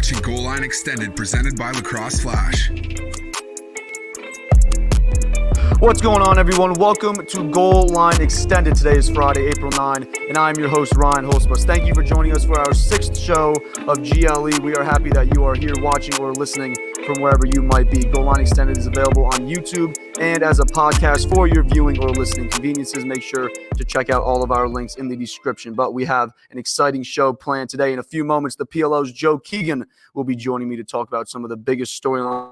watching Goal Line Extended, presented by LACROSSE Flash. What's going on, everyone? Welcome to Goal Line Extended. Today is Friday, April 9, and I'm your host, Ryan Hulsebos. Thank you for joining us for our sixth show of GLE. We are happy that you are here watching or listening from wherever you might be. Goal Line Extended is available on YouTube and as a podcast for your viewing or listening conveniences. Make sure to check out all of our links in the description. But we have an exciting show planned today. In a few moments, the PLO's Joe Keegan will be joining me to talk about some of the biggest storylines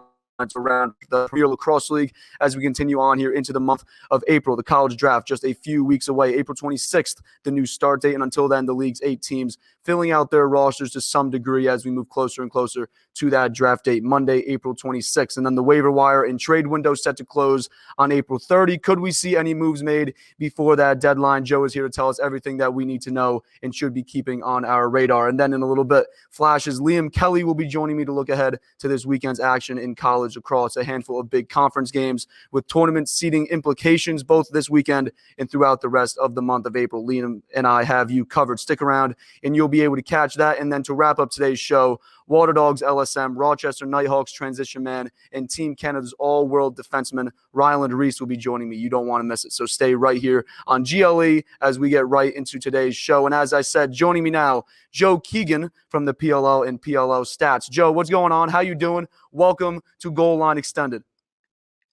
around the Premier Lacrosse League as we continue on here into the month of April. The college draft just a few weeks away. April 26th, the new start date. And until then, the league's 8 teams filling out their rosters to some degree as we move closer and closer to that draft date, Monday, April 26th. And then the waiver wire and trade window set to close on April 30. Could we see any moves made before that deadline? Joe is here to tell us everything that we need to know and should be keeping on our radar. And then in a little bit, Flash's Liam Kelly will be joining me to look ahead to this weekend's action in college across a handful of big conference games with tournament seeding implications both this weekend and throughout the rest of the month of April. Liam and I have you covered. Stick around and you'll be able to catch that. And then to wrap up today's show, Waterdogs, LSM, Rochester Knighthawks transition man, and Team Canada's all-world defenseman, Ryland Rees, will be joining me. You don't want to miss it. So stay right here on GLE as we get right into today's show. And as I said, joining me now, Joe Keegan from the PLO and PLO Stats. Joe, what's going on? How you doing? Welcome to Goal Line Extended.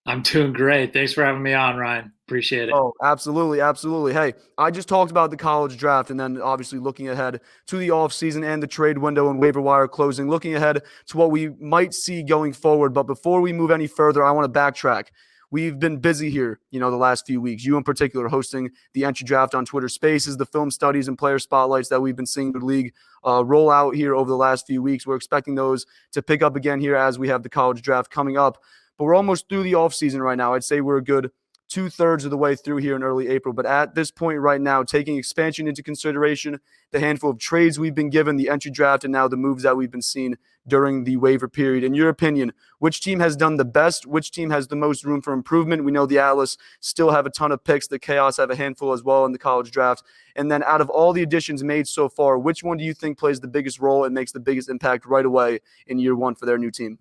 I'm doing great. Thanks for having me on, Ryan. Appreciate it. Oh, absolutely. Absolutely. Hey, I just talked about the college draft and then obviously looking ahead to the offseason and the trade window and waiver wire closing, looking ahead to what we might see going forward. But before we move any further, I want to backtrack. We've been busy here, the last few weeks. You in particular hosting the entry draft on Twitter Spaces, the film studies and player spotlights that we've been seeing the league roll out here over the last few weeks. We're expecting those to pick up again here as we have the college draft coming up. But we're almost through the offseason right now. I'd say we're a good 2/3 of the way through here in early April. But at this point right now, taking expansion into consideration, the handful of trades we've been given, the entry draft, and now the moves that we've been seeing during the waiver period. In your opinion, which team has done the best? Which team has the most room for improvement? We know the Atlas still have a ton of picks. The Chaos have a handful as well in the college draft. And then out of all the additions made so far, which one do you think plays the biggest role and makes the biggest impact right away in year one for their new team?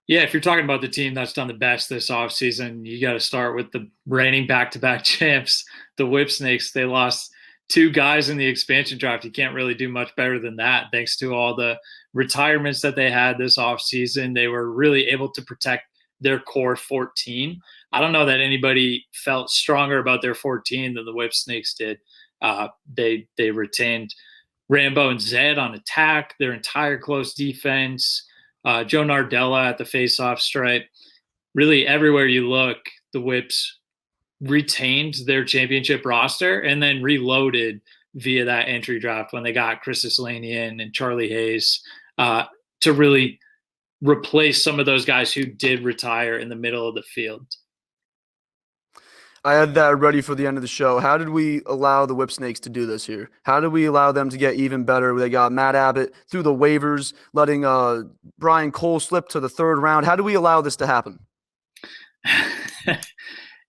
Yeah, if you're talking about the team that's done the best this offseason, you got to start with the reigning back-to-back champs, the Whipsnakes. They lost 2 guys in the expansion draft. You can't really do much better than that. Thanks to all the retirements that they had this offseason, they were really able to protect their core 14. I don't know that anybody felt stronger about their 14 than the Whipsnakes did. They retained Rambo and Zed on attack, their entire close defense, Joe Nardella at the faceoff stripe. Really, everywhere you look, the Whips retained their championship roster and then reloaded via that entry draft when they got Chris Islanian and Charlie Hayes to really replace some of those guys who did retire in the middle of the field. I had that ready for the end of the show. How did we allow the Whipsnakes to do this here? How did we allow them to get even better? They got Matt Abbott through the waivers, letting Brian Cole slip to the 3rd round. How do we allow this to happen?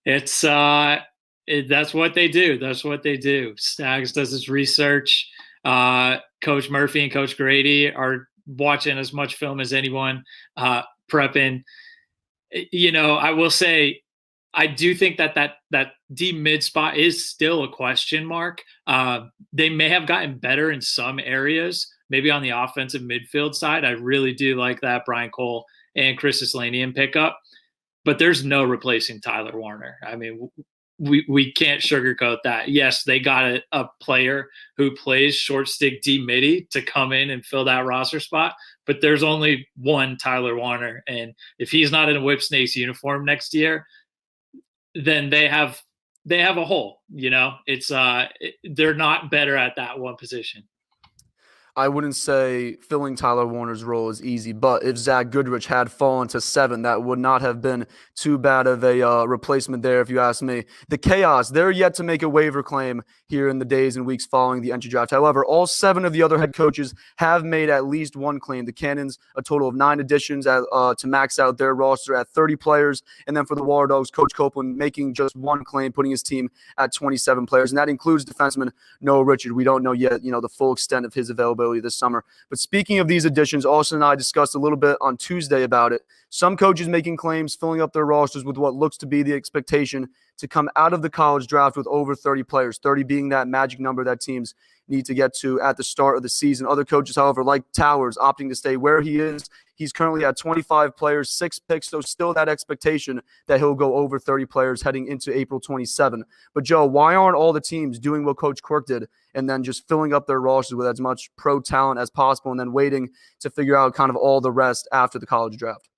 That's what they do. That's what they do. Stags does his research. Coach Murphy and Coach Grady are watching as much film as anyone, prepping. I will say, I do think that D mid spot is still a question mark. They may have gotten better in some areas, maybe on the offensive midfield side. I really do like that Brian Cole and Chris Islanian pickup, but there's no replacing Tyler Warner. I mean, we can't sugarcoat that. Yes, they got a player who plays short stick D midi to come in and fill that roster spot, but there's only one Tyler Warner, and if he's not in a Whipsnakes uniform next year, then they have a hole. It's they're not better at that one position. I wouldn't say filling Tyler Warner's role is easy, but if Zach Goodrich had fallen to 7, that would not have been too bad of a replacement there, if you ask me. The Chaos, they're yet to make a waiver claim here in the days and weeks following the entry draft. However, all 7 of the other head coaches have made at least one claim. The Cannons, a total of 9 additions to max out their roster at 30 players. And then for the Waterdogs, Coach Copeland making just one claim, putting his team at 27 players. And that includes defenseman Noah Richard. We don't know yet, the full extent of his availability availability this summer. But speaking of these additions, Austin and I discussed a little bit on Tuesday about it. Some coaches making claims, filling up their rosters with what looks to be the expectation to come out of the college draft with over 30 players, 30 being that magic number that teams need to get to at the start of the season. Other coaches, however, like Towers, opting to stay where he is. He's currently at 25 players, 6 picks, so still that expectation that he'll go over 30 players heading into April 27. But, Joe, why aren't all the teams doing what Coach Quirk did and then just filling up their rosters with as much pro talent as possible and then waiting to figure out kind of all the rest after the college draft?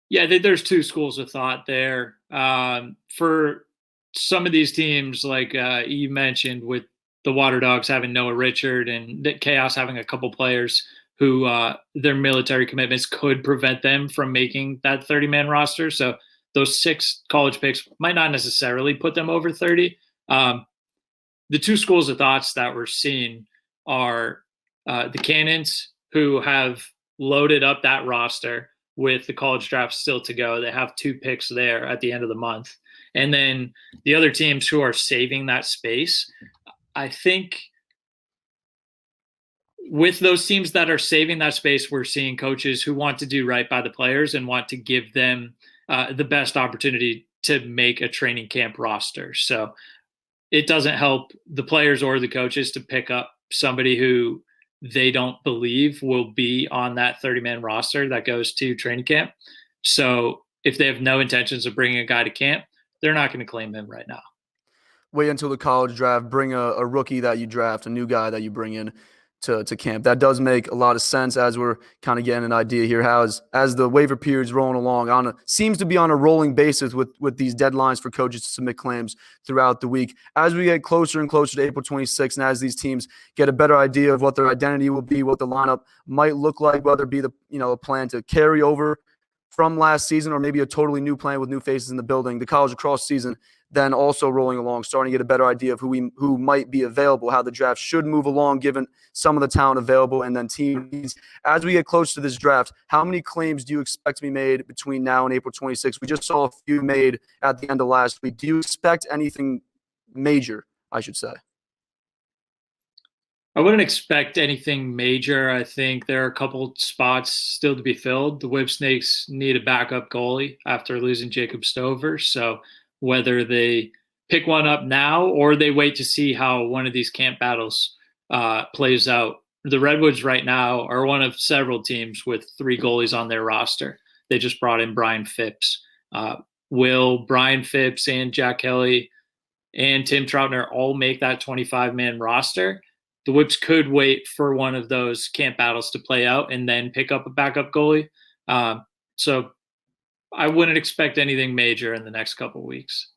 Yeah, I think there's two schools of thought there. For some of these teams, like you mentioned, with the Waterdogs having Noah Richard and Chaos having a couple players who their military commitments could prevent them from making that 30-man roster. So those 6 college picks might not necessarily put them over 30. The two schools of thoughts that we're seeing are the Cannons, who have loaded up that roster with the college draft still to go. They have 2 picks there at the end of the month. And then the other teams who are saving that space, I think with those teams that are saving that space, we're seeing coaches who want to do right by the players and want to give them the best opportunity to make a training camp roster. So it doesn't help the players or the coaches to pick up somebody who they don't believe will be on that 30-man roster that goes to training camp. So if they have no intentions of bringing a guy to camp, they're not going to claim him right now. Wait until the college draft, bring a rookie that you draft, a new guy that you bring in to camp. That does make a lot of sense as we're kind of getting an idea here how as the waiver period's rolling along seems to be on a rolling basis with these deadlines for coaches to submit claims throughout the week. As we get closer and closer to April 26th and as these teams get a better idea of what their identity will be, what the lineup might look like, whether it be a plan to carry over from last season or maybe a totally new plan with new faces in the building, the college lacrosse season then also rolling along, starting to get a better idea of who might be available, how the draft should move along given some of the talent available, and then teams. As we get close to this draft, how many claims do you expect to be made between now and April 26th? We just saw a few made at the end of last week. Do you expect anything major, I should say? I wouldn't expect anything major. I think there are a couple spots still to be filled. The Whipsnakes need a backup goalie after losing Jacob Stover. So whether they pick one up now or they wait to see how one of these camp battles plays out. The Redwoods right now are one of several teams with 3 goalies on their roster. They just brought in Brian Phipps. Will Brian Phipps and Jack Kelly and Tim Troutner all make that 25-man roster? The Whips could wait for one of those camp battles to play out and then pick up a backup goalie. So I wouldn't expect anything major in the next couple of weeks.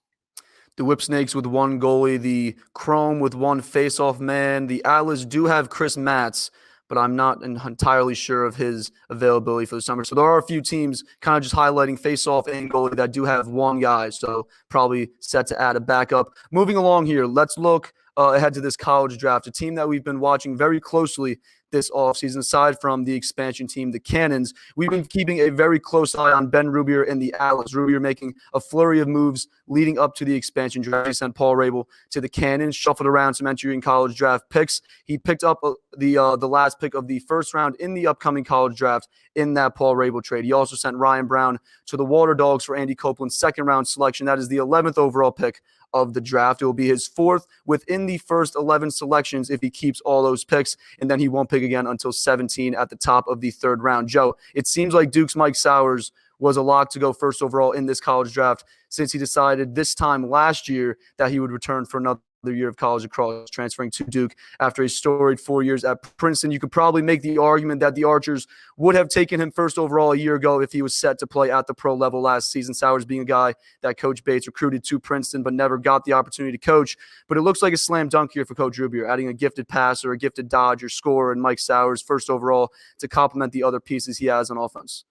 The Whipsnakes with 1 goalie, the Chrome with 1 face-off man. The Atlas do have Chris Matz, but I'm not entirely sure of his availability for the summer. So there are a few teams kind of just highlighting face-off and goalie that do have 1 guy, so probably set to add a backup. Moving along here, let's look ahead to this college draft, a team that we've been watching very closely this offseason, aside from the expansion team, the Cannons. We've been keeping a very close eye on Ben Rubier and the Atlas. Rubier making a flurry of moves leading up to the expansion draft. He sent Paul Rabel to the Cannons, shuffled around some entry in college draft picks. He picked up the last pick of the first round in the upcoming college draft in that Paul Rabel trade. He also sent Ryan Brown to the Waterdogs for Andy Copeland's second-round selection. That is the 11th overall pick of the draft. It will be his 4th within the first 11 selections if he keeps all those picks, and then he won't pick again until 17 at the top of the 3rd round. Joe, it seems like Duke's Mike Sowers was a lock to go first overall in this college draft since he decided this time last year that he would return for another year of college lacrosse, transferring to Duke after a storied 4 years at Princeton. You could probably make the argument that the Archers would have taken him first overall a year ago if he was set to play at the pro level last season. Sowers being a guy that Coach Bates recruited to Princeton but never got the opportunity to coach. But it looks like a slam dunk here for Coach Rubier, adding a gifted passer, a gifted dodger, scorer, and Mike Sowers first overall to complement the other pieces he has on offense.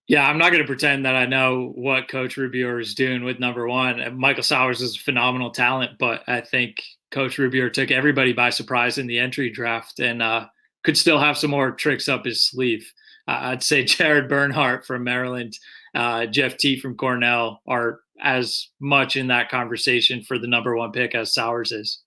Yeah, I'm not going to pretend that I know what Coach Rubier is doing with number 1. Michael Sowers is a phenomenal talent, but I think Coach Rubier took everybody by surprise in the entry draft and could still have some more tricks up his sleeve. I'd say Jared Bernhardt from Maryland, Jeff T from Cornell are as much in that conversation for the number 1 pick as Sowers is.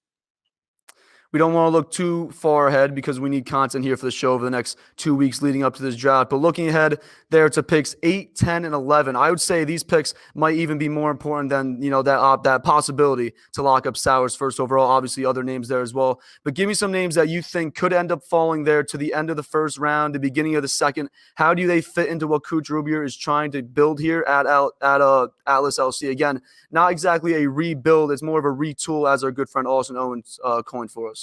we don't want to look too far ahead because we need content here for the show over the next 2 weeks leading up to this draft. But looking ahead there to picks 8, 10, and 11, I would say these picks might even be more important than that possibility to lock up Sowers first overall. Obviously, other names there as well. But give me some names that you think could end up falling there to the end of the first round, the beginning of the second. How do they fit into what Coach Rubier is trying to build here at Atlas LC? Again, not exactly a rebuild; it's more of a retool, as our good friend Austin Owens coined for us.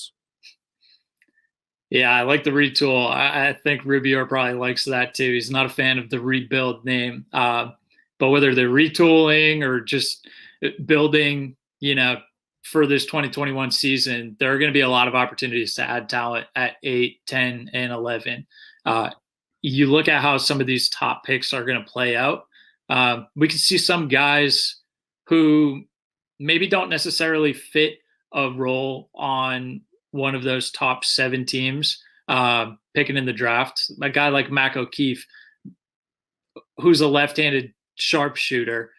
Yeah, I like the retool. I think Rubier probably likes that too. He's not a fan of the rebuild name. But whether they're retooling or just building, for this 2021 season, there are going to be a lot of opportunities to add talent at 8, 10, and 11. You look at how some of these top picks are going to play out. We can see some guys who maybe don't necessarily fit a role on one of those top 7 teams picking in the draft. A guy like Mac O'Keefe, who's a left-handed sharpshooter,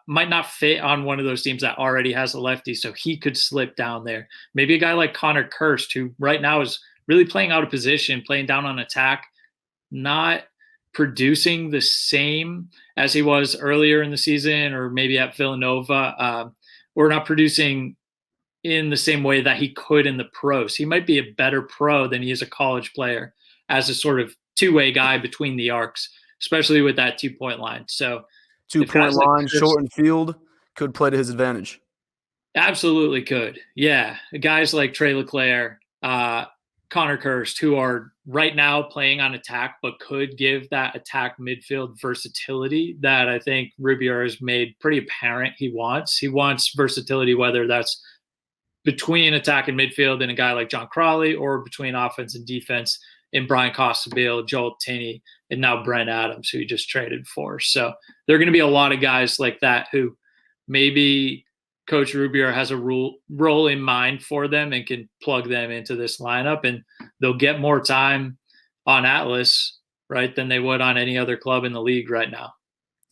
might not fit on one of those teams that already has a lefty, so he could slip down there. Maybe a guy like Connor Kirst, who right now is really playing out of position, playing down on attack, not producing the same as he was earlier in the season or maybe at Villanova, or not producing in the same way that he could in the pros. He might be a better pro than he is a college player as a sort of two-way guy between the arcs, especially with that 2-point line. So 2-point line, shortened field could play to his advantage. Absolutely could. Yeah. Guys like Trey LeClaire, Connor Kirst, who are right now playing on attack, but could give that attack midfield versatility that I think Rubier has made pretty apparent he wants. He wants versatility, whether that's between attack and midfield in a guy like John Crawley or between offense and defense in Brian Costabile, Joel Tinney, and now Brent Adams, who he just traded for. So there are going to be a lot of guys like that who maybe Coach Rubier has a role in mind for them and can plug them into this lineup, and they'll get more time on Atlas, right, than they would on any other club in the league right now.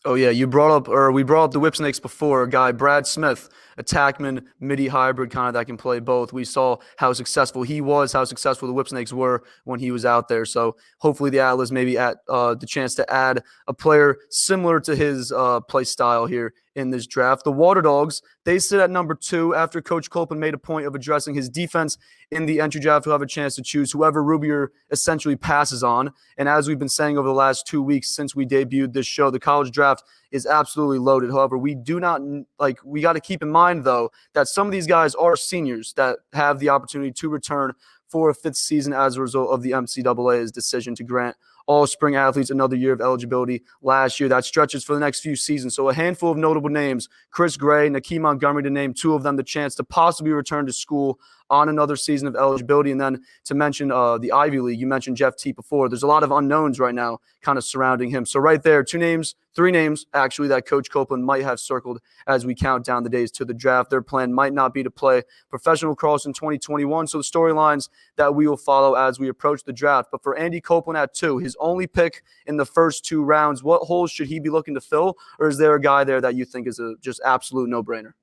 Oh, yeah, we brought up the Whipsnakes before. A guy, Brad Smith, attackman, midi hybrid kind of that can play both. We saw how successful he was, how successful the Whipsnakes were when he was out there. So hopefully the Atlas maybe at the chance to add a player similar to his play style here in this draft. The Waterdogs, they sit at number 2 after Coach Copeland made a point of addressing his defense in the entry draft. He'll have a chance to choose whoever Rubier essentially passes on. And as we've been saying over the last 2 weeks since we debuted this show, the college draft is absolutely loaded. However, we got to keep in mind, though, that some of these guys are seniors that have the opportunity to return for a 5th season as a result of the NCAA's decision to grant all spring athletes another year of eligibility last year. That stretches for the next few seasons. So a handful of notable names: Chris Gray, Nakeem Montgomery, to name 2 of them, the chance to possibly return to school on another season of eligibility. And then to mention the Ivy League, you mentioned Jeff T before. There's a lot of unknowns right now kind of surrounding him. So right there, 3 names actually that Coach Copeland might have circled as we count down the days to the draft. Their plan might not be to play professional lacrosse in 2021. So the storylines that we will follow as we approach the draft. But for Andy Copeland at 2, his only pick in the first 2 rounds, what holes should he be looking to fill? Or is there a guy there that you think is a just absolute no-brainer?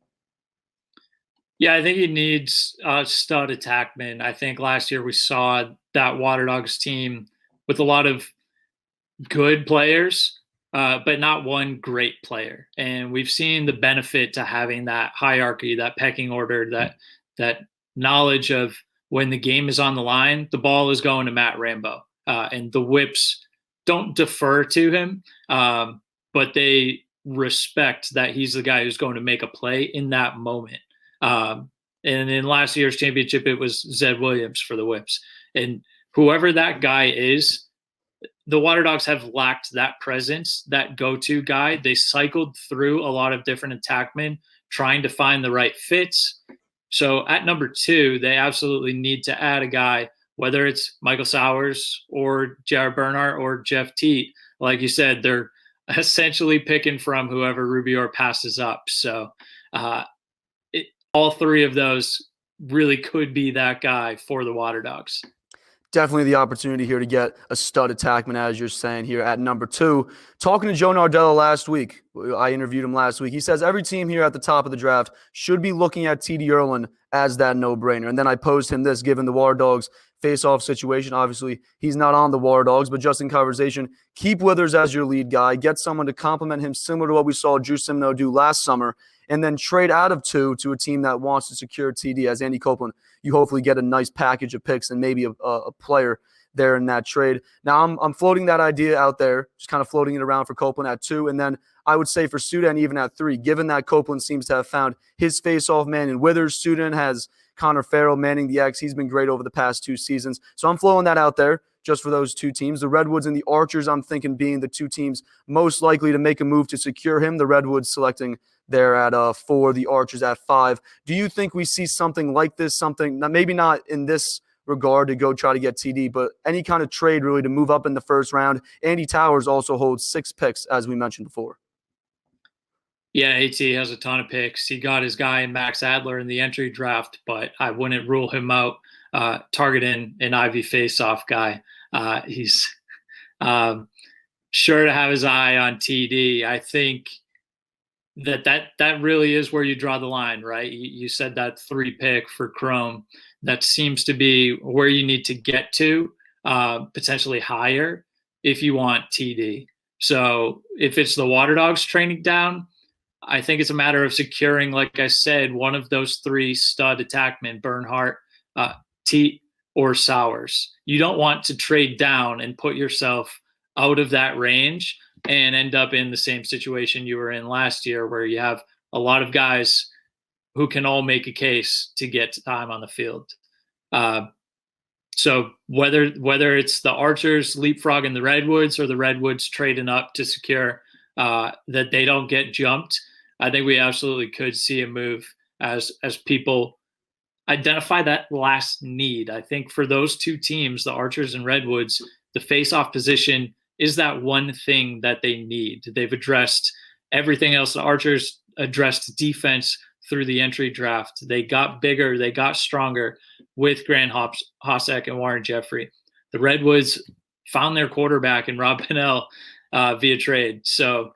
Yeah, I think he needs a stud attackman. I think last year we saw that Waterdogs team with a lot of good players, but not one great player. And we've seen the benefit to having that hierarchy, that pecking order, that knowledge of when the game is on the line, the ball is going to Matt Rambo. And the Whips don't defer to him, but they respect that he's the guy who's going to make a play in that moment. And in last year's championship, it was Zed Williams for the Whips. And whoever that guy is, the Waterdogs have lacked that presence, that go-to guy. They cycled through a lot of different attackmen trying to find the right fits. So at number 2, they absolutely need to add a guy, whether it's Michael Sowers or Jared Bernhardt or Jeff Teat. Like you said, they're essentially picking from whoever Rubier passes up. So all 3 of those really could be that guy for the Waterdogs. Definitely the opportunity here to get a stud attackman, as you're saying here at number 2. Talking to Joe Nardello last week, I interviewed him last week. He says every team here at the top of the draft should be looking at TD Ierlan as that no-brainer. And then I posed him this, given the Waterdogs face-off situation. Obviously, he's not on the Waterdogs, but just in conversation, keep Withers as your lead guy. Get someone to complement him, similar to what we saw Drew Simino do last summer, and then trade out of 2 to a team that wants to secure TD. As Andy Copeland, you hopefully get a nice package of picks and maybe a player there in that trade. Now, I'm floating that idea out there, just kind of floating it around for Copeland at 2, and then I would say for Sudan even at 3, given that Copeland seems to have found his face-off man in Withers. Sudan has Connor Farrell manning the X. He's been great over the past 2 seasons. So I'm flowing that out there just for those 2 teams. The Redwoods and the Archers, I'm thinking, being the 2 teams most likely to make a move to secure him. The Redwoods selecting there at 4, the Archers at 5. Do you think we see something like this, something, maybe not in this regard to go try to get TD, but any kind of trade really to move up in the first round? Andy Towers also holds 6 picks, as we mentioned before. Yeah, AT has a ton of picks. He got his guy Max Adler in the entry draft, but I wouldn't rule him out targeting an Ivy face-off guy. He's sure to have his eye on TD. I think that really is where you draw the line, right? You said that 3 pick for Chrome. That seems to be where you need to get to, potentially higher if you want TD. So if it's the Waterdogs training down, I think it's a matter of securing, like I said, one of those 3 stud attackmen, Bernhardt, Teat, or Sowers. You don't want to trade down and put yourself out of that range and end up in the same situation you were in last year, where you have a lot of guys who can all make a case to get time on the field. So whether it's the Archers leapfrogging the Redwoods or the Redwoods trading up to secure that they don't get jumped, I think we absolutely could see a move as people identify that last need. I think for those 2 teams, the Archers and Redwoods, the face-off position is that one thing that they need. They've addressed everything else. The Archers addressed defense through the entry draft. They got bigger, they got stronger with Grant Hossack and Warren Jeffrey. The Redwoods found their quarterback in Rob Pennell via trade. So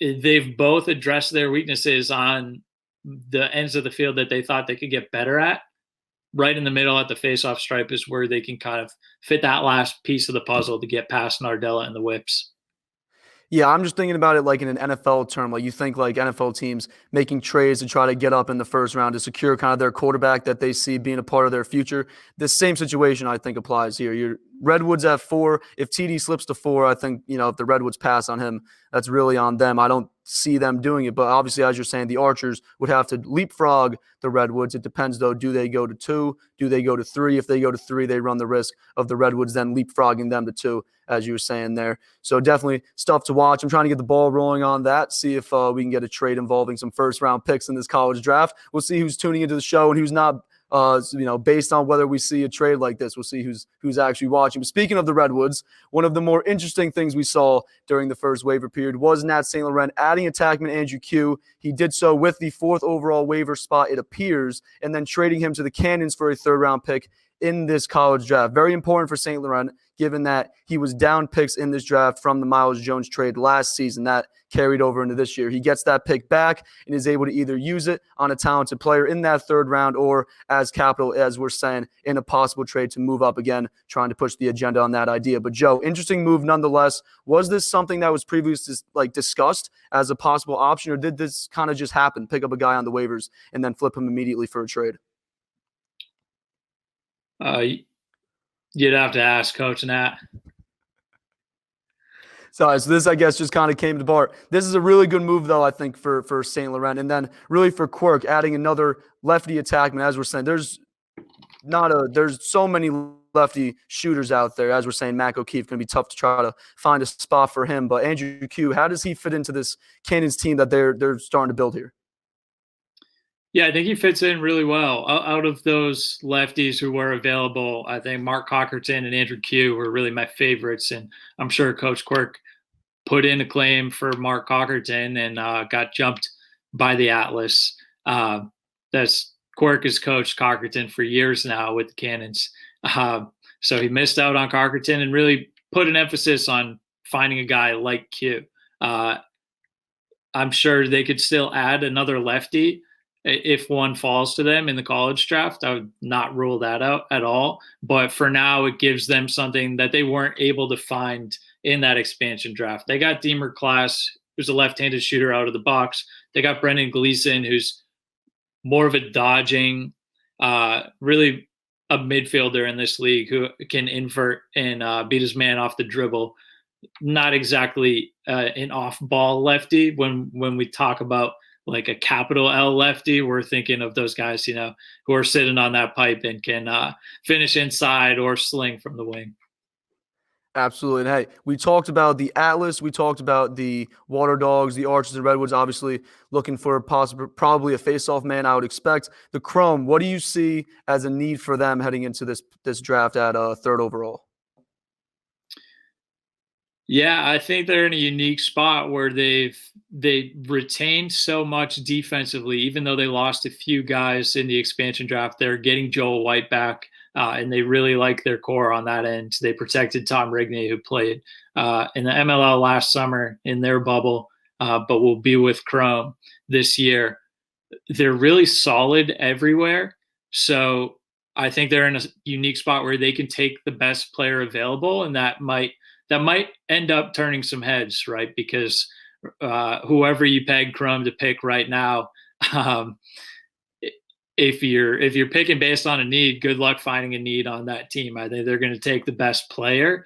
they've both addressed their weaknesses on the ends of the field that they thought they could get better at. Right in the middle at the face-off stripe is where they can kind of fit that last piece of the puzzle to get past Nardella and the Whips. Yeah, I'm just thinking about it like in an NFL term. Like you think like NFL teams making trades to try to get up in the first round to secure kind of their quarterback that they see being a part of their future. This same situation I think applies here. Your Redwoods at 4. If TD slips to 4, I think, if the Redwoods pass on him, that's really on them. I don't see them doing it. But obviously, as you're saying, the Archers would have to leapfrog the Redwoods. It depends, though. Do they go to 2? Do they go to 3? If they go to 3, they run the risk of the Redwoods then leapfrogging them to 2, as you were saying there. So definitely stuff to watch. I'm trying to get the ball rolling on that, see if we can get a trade involving some first-round picks in this college draft. We'll see who's tuning into the show and who's not. Based on whether we see a trade like this, we'll see who's actually watching. But speaking of the Redwoods, one of the more interesting things we saw during the first waiver period was Nat St. Laurent adding attackman Andrew Q. He did so with the 4th overall waiver spot, it appears, and then trading him to the Cannons for a 3rd-round pick in this college draft. Very important for St. Laurent, given that he was down picks in this draft from the Miles Jones trade last season. That carried over into this year. He gets that pick back and is able to either use it on a talented player in that 3rd round or as capital, as we're saying, in a possible trade to move up again, trying to push the agenda on that idea. But Joe, interesting move nonetheless. Was this something that was previously discussed as a possible option, or did this kind of just happen, pick up a guy on the waivers and then flip him immediately for a trade? You'd have to ask Coach Nat. So this, I guess, just kind of came to part. This is a really good move, though, I think, for St. Laurent. And then really for Quirk, adding another lefty attackman. As we're saying, there's so many lefty shooters out there. As we're saying, Mac O'Keefe going to be tough to try to find a spot for him. But Andrew Q, how does he fit into this Cannons team that they're starting to build here? Yeah, I think he fits in really well. Out of those lefties who were available, I think Mark Cockerton and Andrew Q were really my favorites. And I'm sure Coach Quirk put in a claim for Mark Cockerton and got jumped by the Atlas. Quirk has coached Cockerton for years now with the Cannons. So he missed out on Carkerton and really put an emphasis on finding a guy like Q. I'm sure they could still add another lefty if one falls to them in the college draft. I would not rule that out at all. But for now, it gives them something that they weren't able to find in that expansion draft. They got Deemer Class, who's a left-handed shooter out of the box. They got Brendan Gleason, who's more of a dodging, really a midfielder in this league who can invert and beat his man off the dribble. Not exactly an off-ball lefty. When we talk about like a capital L lefty, we're thinking of those guys, who are sitting on that pipe and can finish inside or sling from the wing. Absolutely. And hey, we talked about the Atlas. We talked about the Waterdogs, the Archers and Redwoods, obviously looking for probably a face-off man, I would expect. The Chrome, what do you see as a need for them heading into this draft at third overall? Yeah, I think they're in a unique spot where they retained so much defensively, even though they lost a few guys in the expansion draft. They're getting Joel White back, and they really like their core on that end. They protected Tom Rigney, who played in the MLL last summer in their bubble, but will be with Chrome this year. They're really solid everywhere. So I think they're in a unique spot where they can take the best player available, and that might end up turning some heads, right? Because whoever you peg Chrome to pick right now, if you're picking based on a need, good luck finding a need on that team. I think they're going to take the best player,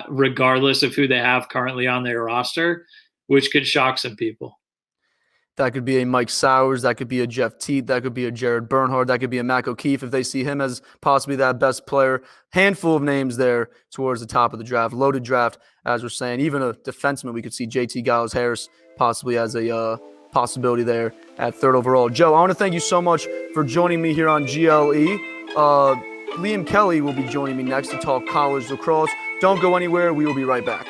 regardless of who they have currently on their roster, which could shock some people. That could be a Mike Sowers. That could be a Jeff Teat. That could be a Jared Bernhard. That could be a Mac O'Keefe if they see him as possibly that best player. Handful of names there towards the top of the draft. Loaded draft, as we're saying. Even a defenseman, we could see JT Giles-Harris possibly as a possibility there at third overall. Joe, I want to thank you so much for joining me here on GLE. Liam Kelly will be joining me next to talk college lacrosse. Don't go anywhere. We will be right back.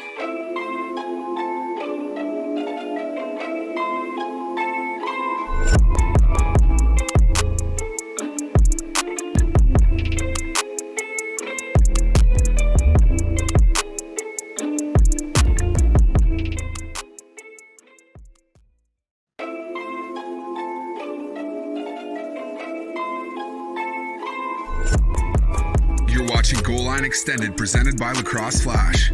You're watching Goal Line Extended, presented by Lacrosse Flash.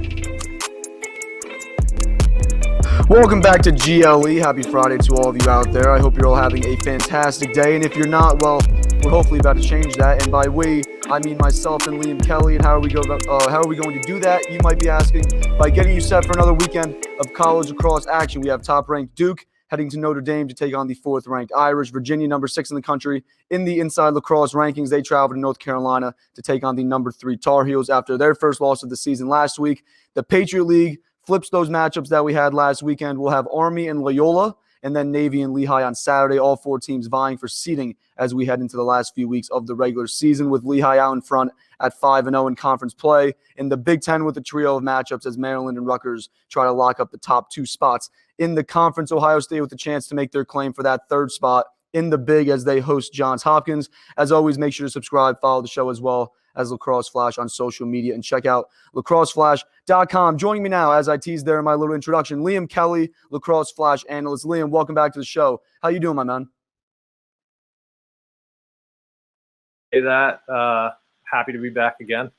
Welcome back to GLE. Happy Friday to all of you out there. I hope you're all having a fantastic day. And if you're not, well, we're hopefully about to change that. And by we, I mean myself and Liam Kelly. And how are we going to do that? You might be asking. By getting you set for another weekend of college lacrosse action. We have top-ranked Duke heading to Notre Dame to take on the fourth-ranked Irish. Virginia, number 6 in the country. In the Inside Lacrosse rankings, they travel to North Carolina to take on the number 3 Tar Heels after their first loss of the season last week. The Patriot League flips those matchups that we had last weekend. We'll have Army and Loyola, and then Navy and Lehigh on Saturday. All 4 teams vying for seeding as we head into the last few weeks of the regular season, with Lehigh out in front at 5-0 in conference play. In the Big Ten with a trio of matchups as Maryland and Rutgers try to lock up the top 2 spots. In the conference, Ohio State with a chance to make their claim for that 3rd spot in the Big as they host Johns Hopkins. As always, make sure to subscribe, follow the show as well as Lacrosse Flash on social media, and check out lacrosseflash.com. Joining me now, as I teased there in my little introduction, Liam Kelly, Lacrosse Flash analyst. Liam, welcome back to the show. How you doing, my man? Hey, happy to be back again.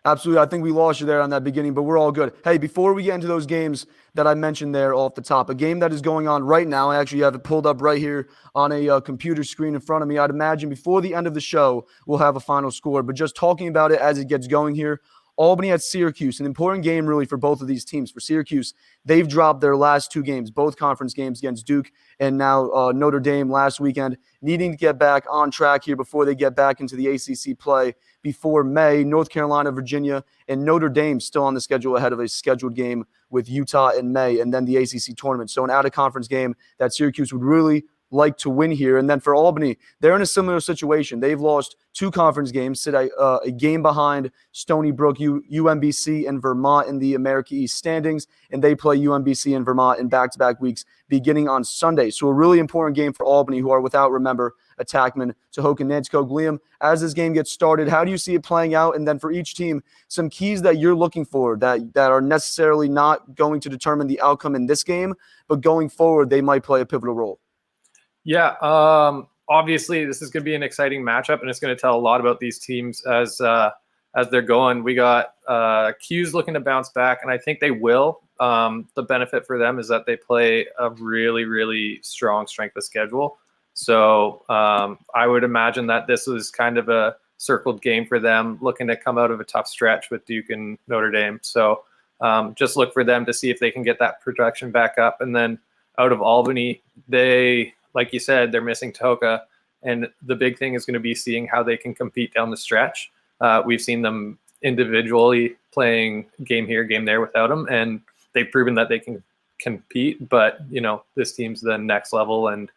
Absolutely. I think we lost you there on that beginning, but we're all good. Hey, before we get into those games that I mentioned there off the top, a game that is going on right now, I actually have it pulled up right here on a computer screen in front of me. I'd imagine before the end of the show, we'll have a final score, but just talking about it as it gets going here, Albany at Syracuse, an important game really for both of these teams. For Syracuse, they've dropped their last 2 games, both conference games against Duke and now Notre Dame last weekend, needing to get back on track here before they get back into the ACC play before May. North Carolina, Virginia, and Notre Dame still on the schedule ahead of a scheduled game with Utah in May, and then the ACC tournament. So an out-of-conference game that Syracuse would really, like to win here. And then for Albany, they're in a similar situation. They've lost 2 conference games, sit a game behind Stony Brook, UMBC, and Vermont in the America East standings, and they play UMBC and Vermont in back-to-back weeks beginning on Sunday. So a really important game for Albany, who are without, remember, attackman Tehoka Nanticoke. Liam, as this game gets started, how do you see it playing out? And then for each team, some keys that you're looking for that are necessarily not going to determine the outcome in this game, but going forward, they might play a pivotal role. Yeah, obviously this is going to be an exciting matchup, and it's going to tell a lot about these teams as they're going. We got Q's looking to bounce back, and I think they will. The benefit for them is that they play a really, really strong strength of schedule. So I would imagine that this was kind of a circled game for them, looking to come out of a tough stretch with Duke and Notre Dame. So just look for them to see if they can get that production back up. And then out of Albany, they, like you said, they're missing Tehoka. And the big thing is going to be seeing how they can compete down the stretch. We've seen them individually playing game here, game there without him, and they've proven that they can compete. But this team's the next level, and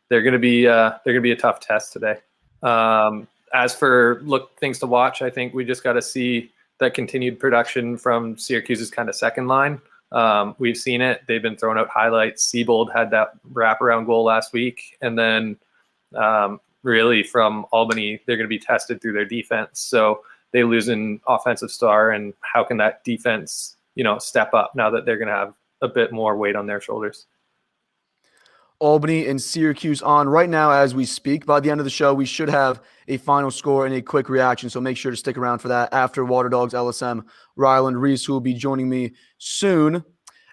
they're going to be a tough test today. As for things to watch, I think we just got to see that continued production from Syracuse's kind of second line. We've seen it. They've been throwing out highlights. Siebold had that wraparound goal last week. And then really from Albany, they're going to be tested through their defense. So they lose an offensive star, and how can that defense, step up now that they're going to have a bit more weight on their shoulders? Albany and Syracuse on right now as we speak. By the end of the show, we should have a final score and a quick reaction, so make sure to stick around for that after Waterdogs LSM. Ryland Rees, who will be joining me soon.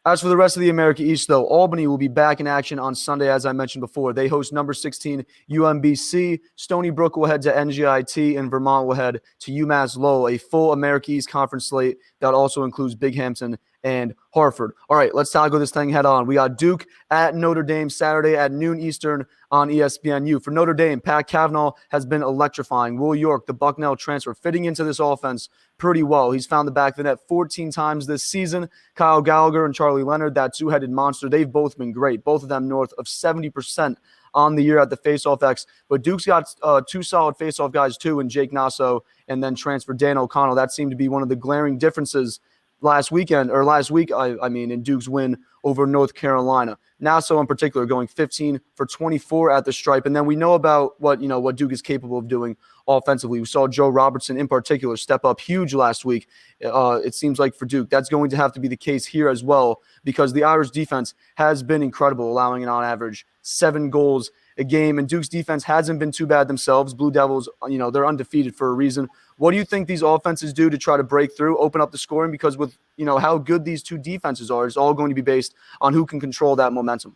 As for the rest of the America East, though, Albany will be back in action on Sunday, as I mentioned before. They host number 16 UMBC. Stony Brook will head to NGIT, and Vermont will head to UMass Lowell, a full America East conference slate that also includes Binghamton and Hartford. All right, let's tackle this thing head on. We got Duke at Notre Dame Saturday at noon Eastern on ESPNU. For Notre Dame, Pat Cavanaugh has been electrifying. Will York, the Bucknell transfer, fitting into this offense pretty well. He's found the back of the net 14 times this season. Kyle Gallagher and Charlie Leonard, that two-headed monster, they've both been great. Both of them north of 70% on the year at the faceoff X. But Duke's got 2 solid faceoff guys too, in Jake Nasso and then transfer Dan O'Connell. That seemed to be one of the glaring differences last week, in Duke's win over North Carolina. Nasso in particular going 15 for 24 at the stripe. And then we know about what Duke is capable of doing offensively. We saw Joe Robertson in particular step up huge last week. It seems like for Duke, that's going to have to be the case here as well, because the Irish defense has been incredible, allowing an on average 7 goals a game. And Duke's defense hasn't been too bad themselves. Blue Devils, they're undefeated for a reason. What do you think these offenses do to try to break through, open up the scoring? Because with, how good these two defenses are, it's all going to be based on who can control that momentum.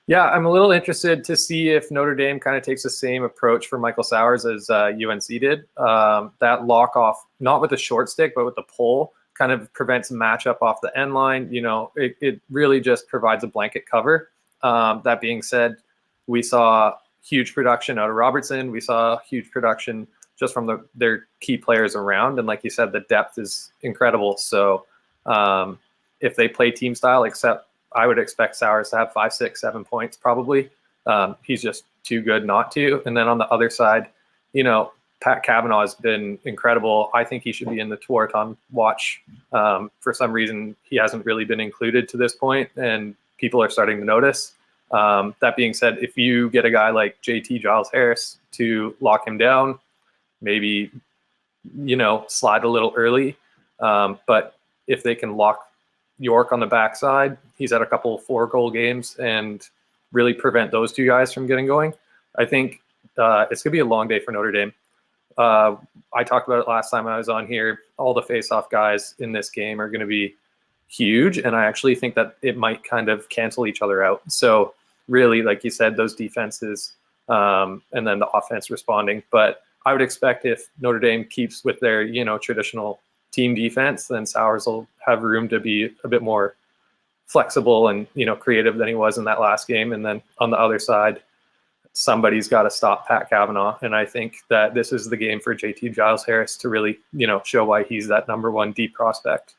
Yeah, I'm a little interested to see if Notre Dame kind of takes the same approach for Michael Sowers as UNC did. That lock off, not with the short stick, but with the pull, kind of prevents matchup off the end line. It really just provides a blanket cover. That being said, we saw huge production out of Robertson. We saw huge production just from their key players around. And like you said, the depth is incredible. So if they play team style, I would expect Sowers to have 5, 6, 7 points probably. He's just too good not to. And then on the other side, Pat Cavanaugh has been incredible. I think he should be in the Tewaaraton watch. For some reason, he hasn't really been included to this point, and people are starting to notice. That being said, if you get a guy like JT Giles Harris to lock him down, maybe, slide a little early. But if they can lock York on the backside, he's had a couple 4-goal games, and really prevent those two guys from getting going, I think it's going to be a long day for Notre Dame. I talked about it last time I was on here. All the face-off guys in this game are going to be huge, and I actually think that it might kind of cancel each other out. So really, like you said, those defenses and then the offense responding. But I would expect if Notre Dame keeps with their, traditional team defense, then Sowers will have room to be a bit more flexible and, creative than he was in that last game. And then on the other side, somebody's got to stop Pat Cavanaugh. And I think that this is the game for JT Giles Harris to really, show why he's that number 1 deep prospect.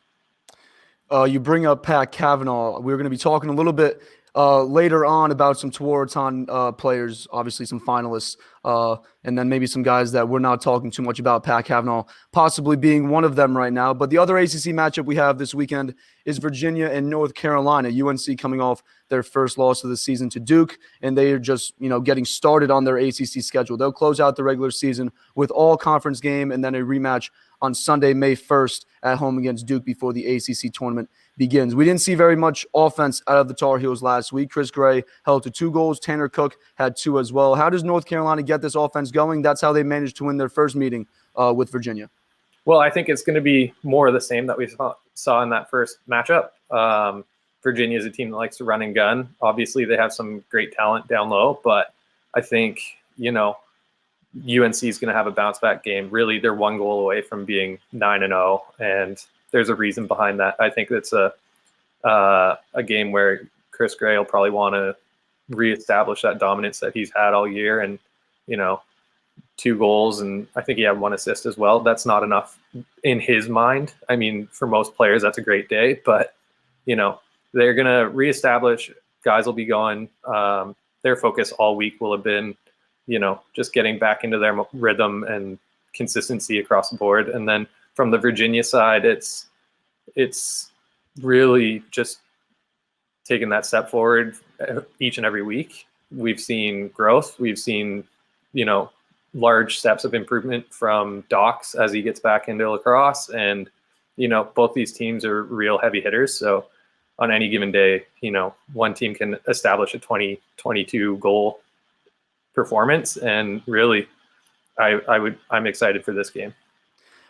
You bring up Pat Cavanaugh. We're going to be talking a little bit later on about some Tewaaraton players, obviously some finalists, and then maybe some guys that we're not talking too much about, Pat Cavanaugh possibly being one of them right now. But the other ACC matchup we have this weekend is Virginia and North Carolina. UNC coming off their first loss of the season to Duke, and they are just, getting started on their ACC schedule. They'll close out the regular season with all conference game and then a rematch on Sunday, May 1st at home against Duke before the ACC tournament begins. We didn't see very much offense out of the Tar Heels last week. Chris Gray held to 2 goals. Tanner Cook had 2 as well. How does North Carolina get this offense going? That's how they managed to win their first meeting with Virginia. Well, I think it's going to be more of the same that we saw in that first matchup. Virginia is a team that likes to run and gun. Obviously, they have some great talent down low, but I think, UNC is going to have a bounce back game. Really, they're 1 goal away from being 9-0, and there's a reason behind that. I think it's a game where Chris Gray will probably want to reestablish that dominance that he's had all year, and 2 goals, and I think he had 1 assist as well. That's not enough in his mind. I mean, for most players, that's a great day, but they're going to reestablish. Guys will be going. Their focus all week will have been, just getting back into their rhythm and consistency across the board. And then from the Virginia side, it's really just taking that step forward each and every week. We've seen growth. We've seen, large steps of improvement from Docs as he gets back into lacrosse. And, both these teams are real heavy hitters. So on any given day, one team can establish a 20-22 goal performance. And really, I'm excited for this game.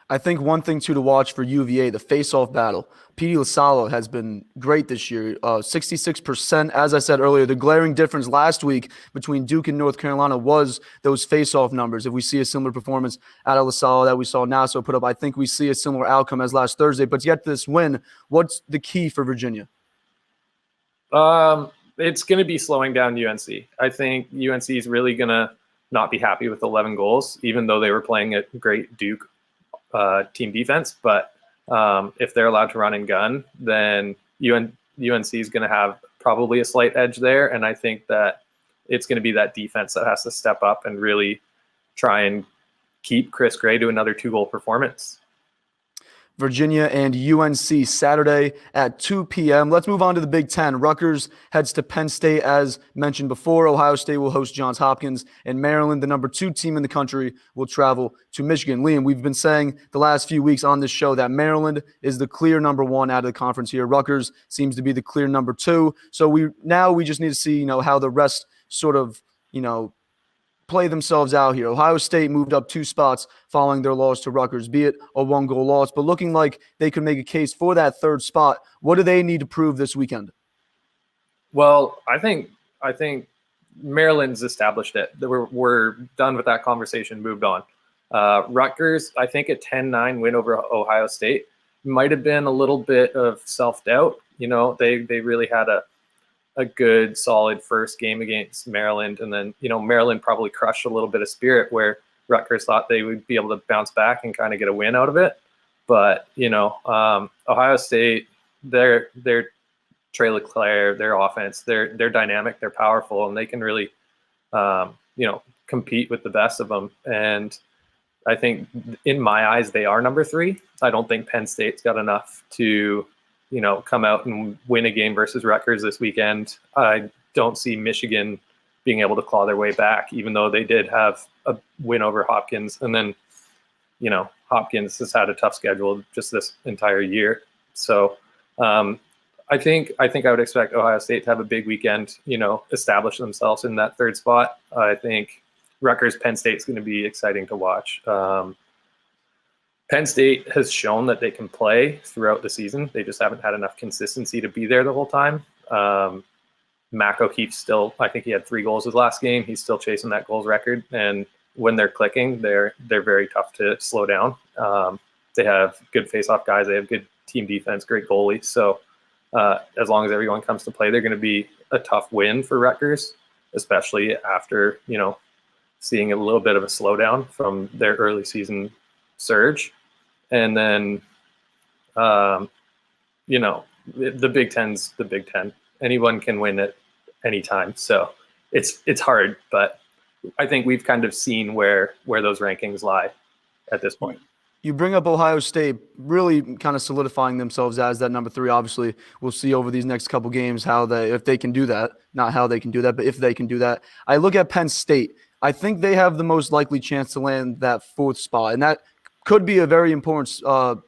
I think one thing, too, to watch for UVA, the face-off battle. Petey LaSala has been great this year, 66%. As I said earlier, the glaring difference last week between Duke and North Carolina was those face-off numbers. If we see a similar performance out of LaSala that we saw Nassau put up, I think we see a similar outcome as last Thursday. But to get this win, what's the key for Virginia? It's going to be slowing down UNC. I think UNC is really going to not be happy with 11 goals, even though they were playing a great Duke team defense. But if they're allowed to run and gun, then UNC is going to have probably a slight edge there. And I think that it's going to be that defense that has to step up and really try and keep Chris Gray to another 2-goal performance. Virginia and UNC Saturday at 2 p.m. Let's move on to the Big Ten. Rutgers heads to Penn State, as mentioned before. Ohio State will host Johns Hopkins, and Maryland, the number 2 team in the country, will travel to Michigan. Liam, we've been saying the last few weeks on this show that Maryland is the clear number 1 out of the conference here. Rutgers seems to be the clear number 2. So we just need to see, how the rest sort of, play themselves out here. Ohio State moved up 2 spots following their loss to Rutgers, be it a 1-goal loss, but looking like they could make a case for that 3rd spot. What do they need to prove this weekend? Well, I think Maryland's established it. We're done with that conversation, moved on. Rutgers, I think a 10-9 win over Ohio State might have been a little bit of self-doubt. They really had a good, solid first game against Maryland. And then, Maryland probably crushed a little bit of spirit where Rutgers thought they would be able to bounce back and kind of get a win out of it. But, Ohio State, their Trey LeClaire, their offense, they're dynamic, they're powerful, and they can really, compete with the best of them. And I think in my eyes, they are number 3. I don't think Penn State's got enough to come out and win a game versus Rutgers this weekend. I don't see Michigan being able to claw their way back, even though they did have a win over Hopkins. And then, Hopkins has had a tough schedule just this entire year. So I think I would expect Ohio State to have a big weekend, establish themselves in that 3rd spot. I think Rutgers, Penn State's going to be exciting to watch. Penn State has shown that they can play throughout the season. They just haven't had enough consistency to be there the whole time. Mac O'Keefe's still, I think he had 3 goals his last game. He's still chasing that goals record. And when they're clicking, they're very tough to slow down. They have good face-off guys. They have good team defense, great goalie. So as long as everyone comes to play, they're going to be a tough win for Rutgers, especially after, seeing a little bit of a slowdown from their early season surge. And then, the Big Ten's the Big Ten. Anyone can win it anytime. So it's hard, but I think we've kind of seen where those rankings lie at this point. You bring up Ohio State, really kind of solidifying themselves as that number 3. Obviously, we'll see over these next couple games if they can do that. Not how they can do that, but if they can do that. I look at Penn State. I think they have the most likely chance to land that 4th spot, and that could be a very important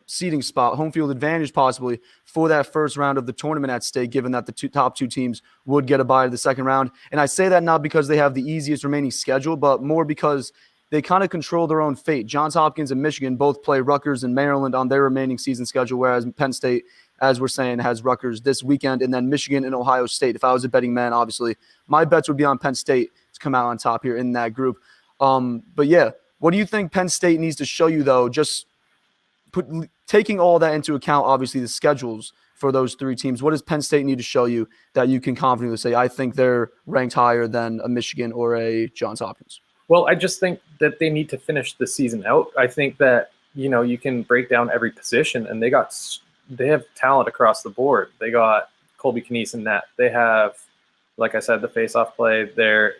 seeding spot, home field advantage possibly for that first round of the tournament at stake, given that the top two teams would get a bye to the second round. And I say that not because they have the easiest remaining schedule, but more because they kind of control their own fate. Johns Hopkins and Michigan both play Rutgers and Maryland on their remaining season schedule, whereas Penn State, as we're saying, has Rutgers this weekend, and then Michigan and Ohio State. If I was a betting man, obviously, my bets would be on Penn State to come out on top here in that group. But yeah, what do you think Penn State needs to show you, though, just taking all that into account, obviously the schedules for those 3 teams? What does Penn State need to show you that you can confidently say, I think they're ranked higher than a Michigan or a Johns Hopkins? Well, I just think that they need to finish the season out. I think that, you can break down every position, and they have talent across the board. They got Colby Knies in net. They have, like I said, the face-off play. They're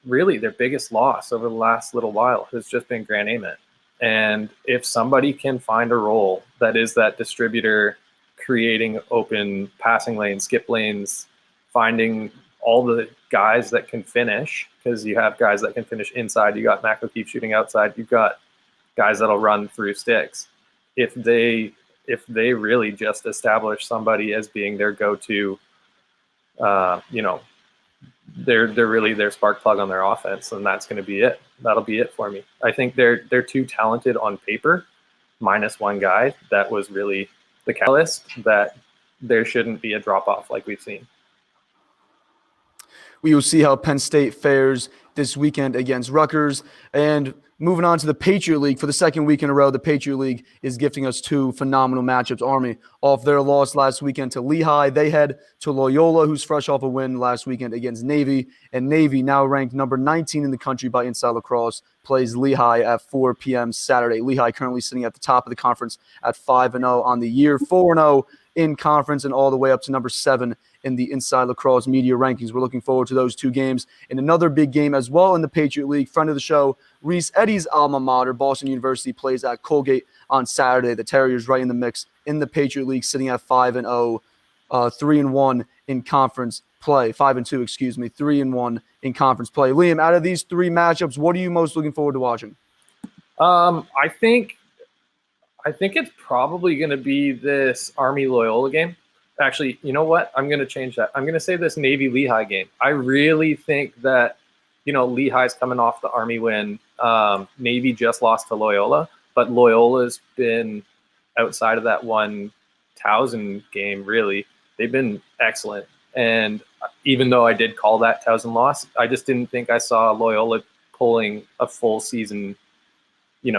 really their biggest loss over the last little while has just been Grant Ament. And if somebody can find a role that is that distributor, creating open passing lanes, skip lanes, finding all the guys that can finish, because you have guys that can finish inside. You got Mac O'Keefe shooting outside. You've got guys that'll run through sticks. If they really just establish somebody as being their go-to, they're really their spark plug on their offense, and that's going to be it. That'll be it for me. I think they're too talented on paper, minus one guy that was really the catalyst, that there shouldn't be a drop-off like we've seen. We will see how Penn State fares this weekend against Rutgers. And moving on to the Patriot League, for the second week in a row, the Patriot League is gifting us 2 phenomenal matchups. Army, off their loss last weekend to Lehigh, they head to Loyola, who's fresh off a win last weekend against Navy. And Navy, now ranked number 19 in the country by Inside Lacrosse, plays Lehigh at 4 p.m. Saturday. Lehigh currently sitting at the top of the conference at 5-0 on the year, 4-0 in conference, and all the way up to number 7 in the Inside Lacrosse media rankings. We're looking forward to those 2 games. And another big game as well in the Patriot League, friend of the show, Reese Eddy's alma mater, Boston University, plays at Colgate on Saturday. The Terriers right in the mix in the Patriot League, sitting at 5-0, 3-1 in conference play. 5-2, 3-1 in conference play. Liam, out of these 3 matchups, what are you most looking forward to watching? I think it's probably going to be this Army Loyola game. Actually, you know what? I'm going to change that. I'm going to say this Navy Lehigh game. I really think that, Lehigh's coming off the Army win. Navy just lost to Loyola, but Loyola's been, outside of that one Towson game, really, they've been excellent. And even though I did call that Towson loss, I just didn't think I saw Loyola pulling a full season,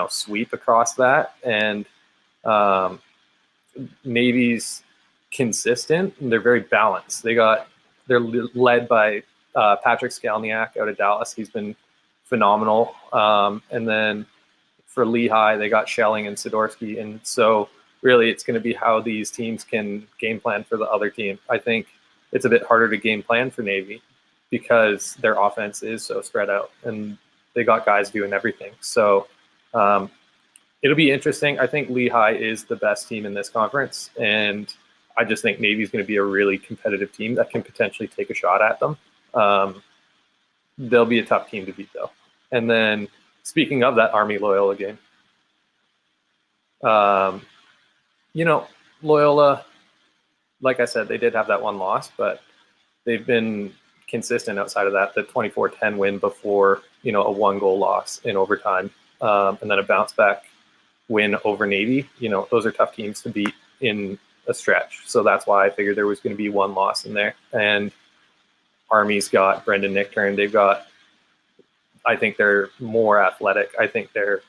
sweep across that. And Navy's consistent, and they're very balanced. They're led by Patrick Skalniak out of Dallas. He's been phenomenal. And then for Lehigh, they got Schelling and Sidorsky. And so really it's going to be how these teams can game plan for the other team. I think it's a bit harder to game plan for Navy because their offense is so spread out and they got guys doing everything. So it'll be interesting. I think Lehigh is the best team in this conference, and I just think Navy's going to be a really competitive team that can potentially take a shot at them. They'll be a tough team to beat, though. And then speaking of that Army Loyola game, Loyola, like I said, they did have that one loss, but they've been consistent outside of that. The 24-10 win before, a 1-goal loss in overtime, and then a bounce back win over Navy. Those are tough teams to beat in a stretch. So that's why I figured there was going to be one loss in there. And Army's got Brendan Nichtern. I think they're more athletic. I think they're,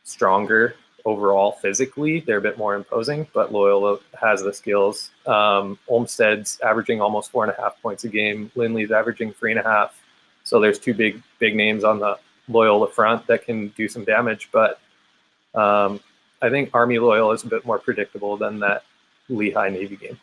stronger overall physically. They're a bit more imposing, but Loyola has the skills. Olmsted's averaging almost 4.5 points a game. Lindley's averaging 3.5. So there's two big names on the Loyola front that can do some damage. But I think Army Loyola is a bit more predictable than that Lehigh Navy game.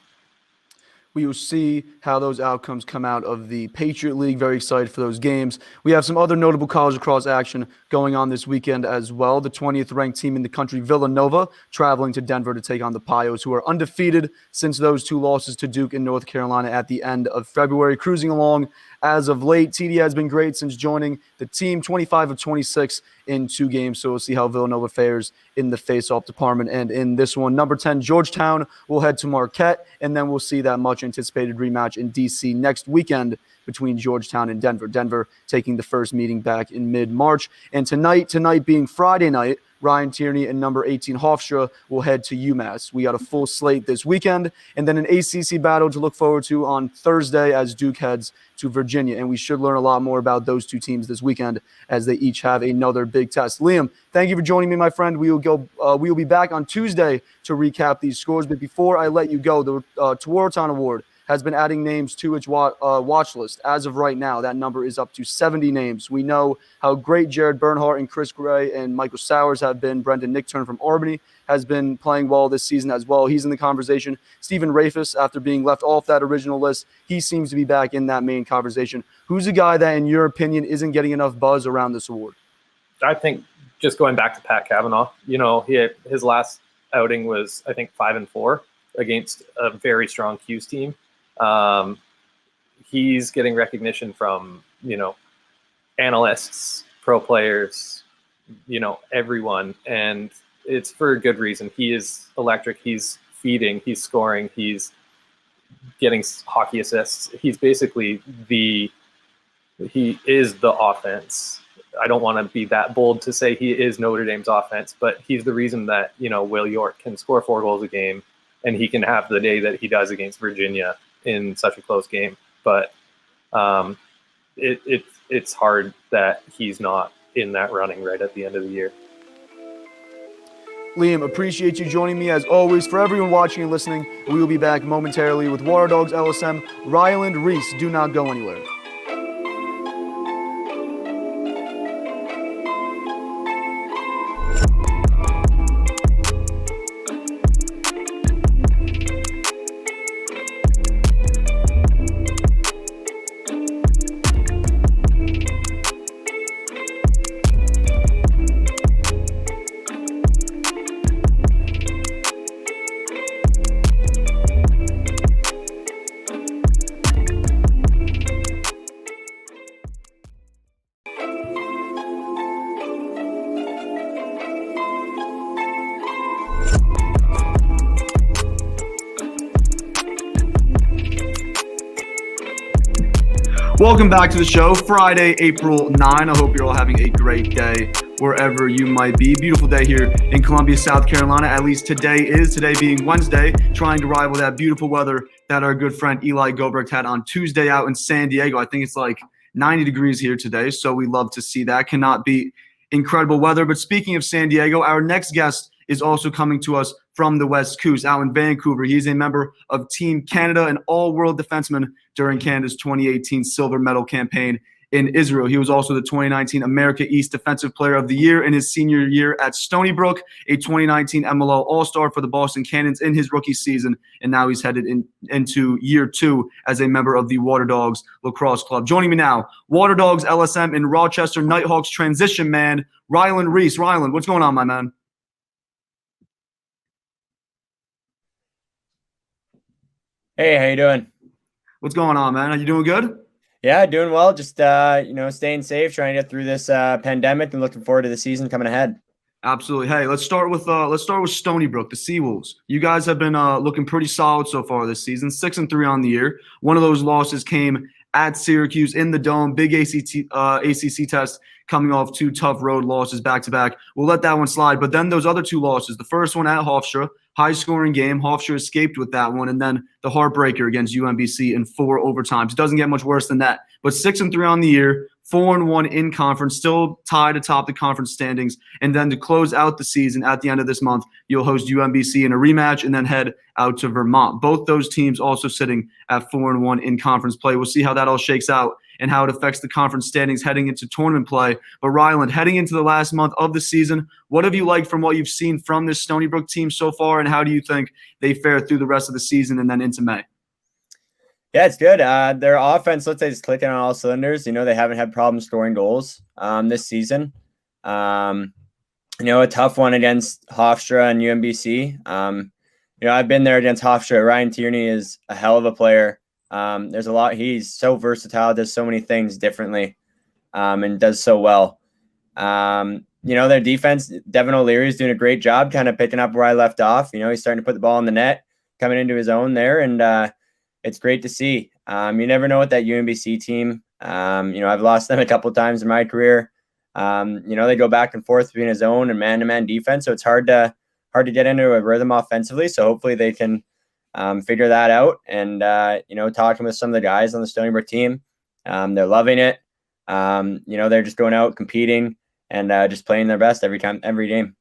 We will see how those outcomes come out of the Patriot League. Very excited for those games. We have some other notable college lacrosse action going on this weekend as well. The 20th ranked team in the country, Villanova, traveling to Denver to take on the Pios, who are undefeated since those 2 losses to Duke and North Carolina at the end of February. Cruising along as of late. TD has been great since joining the team, 25 of 26 in 2 games. So we'll see how Villanova fares in the face-off department. And in this one, number 10, Georgetown will head to Marquette, and then we'll see that much-anticipated rematch in D.C. next weekend between Georgetown and Denver. Denver taking the first meeting back in mid-March. And tonight being Friday night, Ryan Tierney and number 18 Hofstra will head to UMass. We got a full slate this weekend, and then an ACC battle to look forward to on Thursday as Duke heads to Virginia. And we should learn a lot more about those 2 teams this weekend as they each have another big test. Liam, thank you for joining me, my friend. We will be back on Tuesday to recap these scores. But before I let you go, the Tewaaraton Award has been adding names to its watch list. As of right now, that number is up to 70 names. We know how great Jared Bernhardt and Chris Gray and Michael Sowers have been. Brendan Nickturn from Albany has been playing well this season as well. He's in the conversation. Stephen Rafis, after being left off that original list, he seems to be back in that main conversation. Who's a guy that, in your opinion, isn't getting enough buzz around this award? I think just going back to Pat Cavanaugh, his last outing was, I think, 5-4 against a very strong Q's team. He's getting recognition from, analysts, pro players, everyone. And it's for a good reason. He is electric. He's feeding, he's scoring, he's getting hockey assists. He's basically he is the offense. I don't want to be that bold to say he is Notre Dame's offense, but he's the reason that, Will York can score 4 goals a game and he can have the day that he does against Virginia in such a close game. But it's hard that he's not in that running right at the end of the year. Liam, appreciate you joining me as always. For everyone watching and listening, we will be back momentarily with Waterdogs LSM, Ryland Rees. Do not go anywhere. Welcome back to the show. Friday, April 9. I hope you're all having a great day wherever you might be. Beautiful day here in Columbia, South Carolina. At least today being Wednesday, trying to rival that beautiful weather that our good friend Eli Gobrecht had on Tuesday out in San Diego. I think it's like 90 degrees here today, so we love to see that. Cannot beat incredible weather. But speaking of San Diego, our next guest is also coming to us from the West Coast, out in Vancouver. He's a member of Team Canada, an all-world defenseman during Canada's 2018 silver medal campaign in Israel. He was also the 2019 America East Defensive Player of the Year in his senior year at Stony Brook, a 2019 MLL All-Star for the Boston Cannons in his rookie season, and now he's headed into year 2 as a member of the Waterdogs Lacrosse Club. Joining me now, Waterdogs LSM and Rochester Knighthawks transition man, Ryland Rees. Ryland, what's going on, my man? Hey, how you doing? What's going on, man? Are you doing good? Yeah, doing well. Just staying safe, trying to get through this pandemic, and looking forward to the season coming ahead. Absolutely. Hey, let's start with Stony Brook, the Seawolves. You guys have been looking pretty solid so far this season, 6-3 on the year. One of those losses came at Syracuse in the Dome, big ACC test, coming off 2 tough road losses back to back. We'll let that one slide. But then those other 2 losses, the first one at Hofstra, high-scoring game. Hofstra escaped with that one, and then the heartbreaker against UMBC in 4 overtimes. It doesn't get much worse than that. But 6-3 on the year, 4-1 in conference, still tied atop the conference standings. And then to close out the season at the end of this month, you'll host UMBC in a rematch and then head out to Vermont. Both those teams also sitting at 4-1 in conference play. We'll see how that all shakes out and how it affects the conference standings heading into tournament play. But Ryland, heading into the last month of the season, what have you liked from what you've seen from this Stony Brook team so far, and how do you think they fare through the rest of the season and then into May? Yeah, it's good. Their offense, let's say, is clicking on all cylinders. They haven't had problems scoring goals this season. A tough one against Hofstra and UMBC. I've been there against Hofstra. Ryan Tierney is a hell of a player. There's a lot. He's so versatile, does so many things differently, and does so well. Their defense, Devin O'Leary is doing a great job kind of picking up where I left off. He's starting to put the ball in the net, coming into his own there, and it's great to see. You never know what that UMBC team, I've lost them a couple of times in my career. They go back and forth between a zone and man-to-man defense, so it's hard to get into a rhythm offensively. So hopefully they can figure that out. And talking with some of the guys on the Stony Brook team, they're loving it. They're just going out competing and just playing their best every game.